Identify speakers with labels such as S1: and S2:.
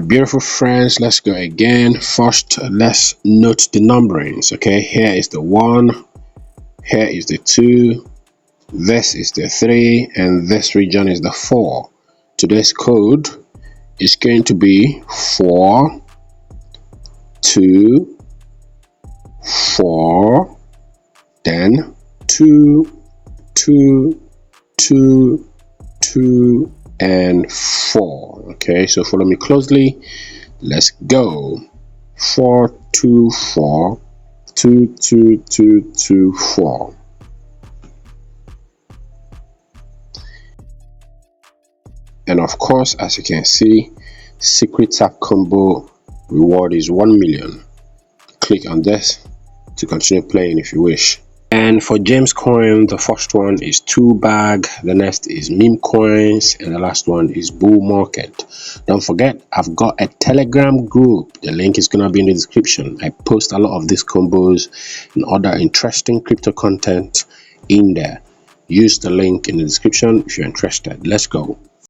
S1: Beautiful friends, let's go again. First, let's note the numberings. Okay, here is the 1, here is the 2, this is the 3, and this region is the 4. Today's code is going to be 4 2 4, then 2 2 2 2 and 4. Okay, so follow me closely. Let's go. 4 2 4 2 2 2 2 4. And of course, as you can see, secret tap combo reward is 1 million. Click on this to continue playing if you wish. And for Gemzcoin, the first one is 2 bag, the next is meme coins, and the last one is bull market. Don't forget, I've got a Telegram group. The link is gonna be in the description. I post a lot of these combos and other interesting crypto content in there. Use the link in the description if you're interested. Let's go.